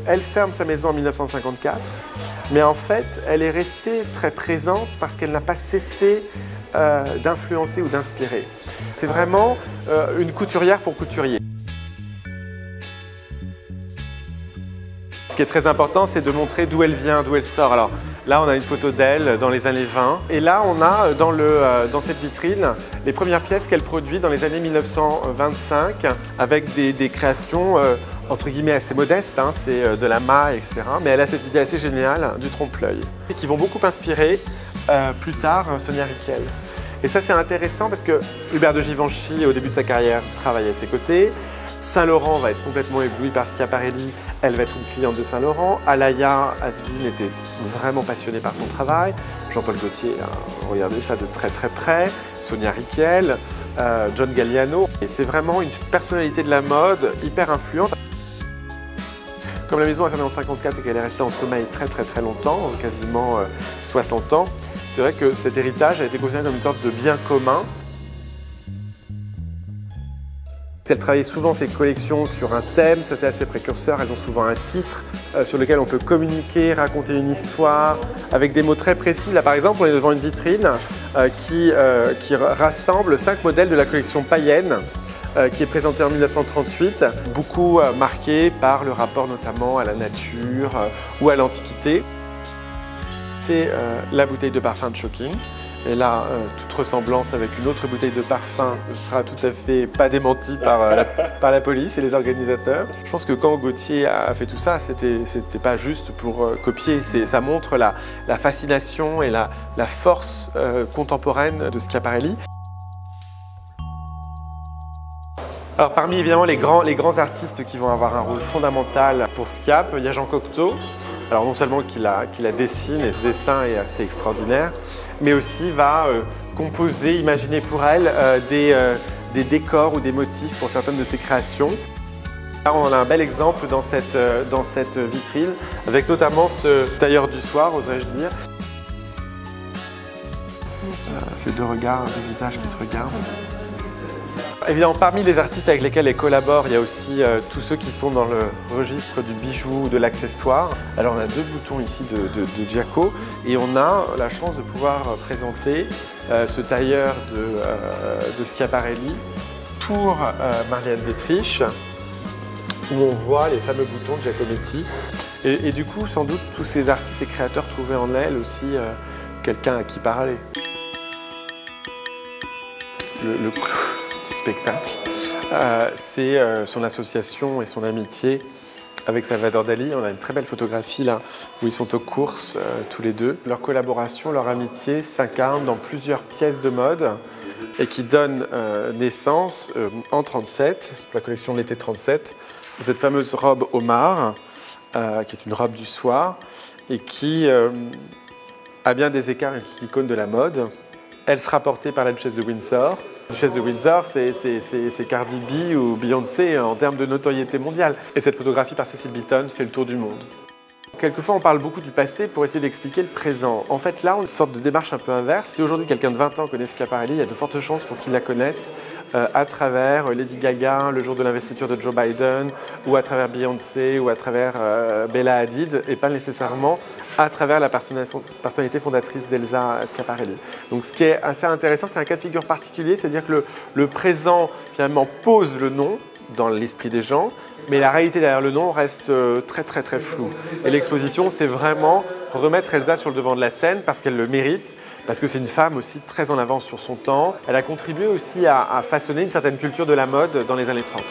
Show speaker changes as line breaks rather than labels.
Elle ferme sa maison en 1954, mais en fait, elle est restée très présente parce qu'elle n'a pas cessé d'influencer ou d'inspirer. C'est vraiment une couturière pour couturier. Ce qui est très important, c'est de montrer d'où elle vient, d'où elle sort. Alors là, on a une photo d'elle dans les années 20. Et là, on a dans cette vitrine les premières pièces qu'elle produit dans les années 1925 avec des créations entre guillemets assez modestes, hein, c'est de la maille, etc. Mais elle a cette idée assez géniale du trompe-l'œil qui vont beaucoup inspirer plus tard Sonia Rykiel. Et ça, c'est intéressant parce que Hubert de Givenchy, au début de sa carrière, travaille à ses côtés. Saint-Laurent va être complètement ébloui par Schiaparelli, elle va être une cliente de Saint-Laurent. Alaya Asdin était vraiment passionnée par son travail. Jean-Paul Gaultier a regardé ça de très très près. Sonia Rykiel, John Galliano. Et c'est vraiment une personnalité de la mode hyper influente. Comme la maison a fermé en 1954 et qu'elle est restée en sommeil très très très longtemps, quasiment 60 ans, c'est vrai que cet héritage a été considéré comme une sorte de bien commun. Elle travaillait souvent ses collections sur un thème, ça c'est assez précurseur, elles ont souvent un titre sur lequel on peut communiquer, raconter une histoire avec des mots très précis. Là par exemple, on est devant une vitrine qui rassemble 5 modèles de la collection païenne qui est présentée en 1938, beaucoup marquée par le rapport notamment à la nature ou à l'Antiquité. C'est la bouteille de parfum de Shocking. Et là, toute ressemblance avec une autre bouteille de parfum ne sera tout à fait pas démentie par la police et les organisateurs. Je pense que quand Gaultier a fait tout ça, c'était pas juste pour copier, ça montre la fascination et la force contemporaine de Schiaparelli. Alors, parmi évidemment les grands artistes qui vont avoir un rôle fondamental pour Schiap, il y a Jean Cocteau. Alors non seulement qu'il la dessine et ce dessin est assez extraordinaire, mais aussi va composer, imaginer pour elle des décors ou des motifs pour certaines de ses créations. Là, on a un bel exemple dans cette vitrine, avec notamment ce tailleur du soir, oserais-je dire. Ces deux regards, deux visages qui se regardent. Évidemment, parmi les artistes avec lesquels elle collabore, il y a aussi tous ceux qui sont dans le registre du bijou ou de l'accessoire. Alors on a 2 boutons ici de Giaco et on a la chance de pouvoir présenter ce tailleur de Schiaparelli pour Marlène Dietrich, où on voit les fameux boutons de Giacometti. Et du coup, sans doute, tous ces artistes et créateurs trouvaient en elle aussi quelqu'un à qui parler. Le spectacle, c'est son association et son amitié avec Salvador Dali. On a une très belle photographie là où ils sont aux courses tous les deux. Leur collaboration, leur amitié s'incarne dans plusieurs pièces de mode et qui donnent naissance en 1937, la collection de l'été 1937, de cette fameuse robe Omar, qui est une robe du soir et qui a bien des écarts avec l'icône de la mode. Elle sera portée par la duchesse de Windsor. La duchesse de Windsor, c'est Cardi B ou Beyoncé en termes de notoriété mondiale. Et cette photographie par Cecil Beaton fait le tour du monde. Quelquefois, on parle beaucoup du passé pour essayer d'expliquer le présent. En fait, là, on a une sorte de démarche un peu inverse. Si aujourd'hui, quelqu'un de 20 ans connaît Schiaparelli, il y a de fortes chances pour qu'il la connaisse à travers Lady Gaga, le jour de l'investiture de Joe Biden, ou à travers Beyoncé, ou à travers Bella Hadid, et pas nécessairement à travers la personnalité fondatrice d'Elsa Schiaparelli. Donc, ce qui est assez intéressant, c'est un cas de figure particulier, c'est-à-dire que le présent, finalement, pose le nom dans l'esprit des gens, mais la réalité derrière le nom reste très très très floue. Et l'exposition, c'est vraiment remettre Elsa sur le devant de la scène parce qu'elle le mérite, parce que c'est une femme aussi très en avance sur son temps. Elle a contribué aussi à façonner une certaine culture de la mode dans les années 30.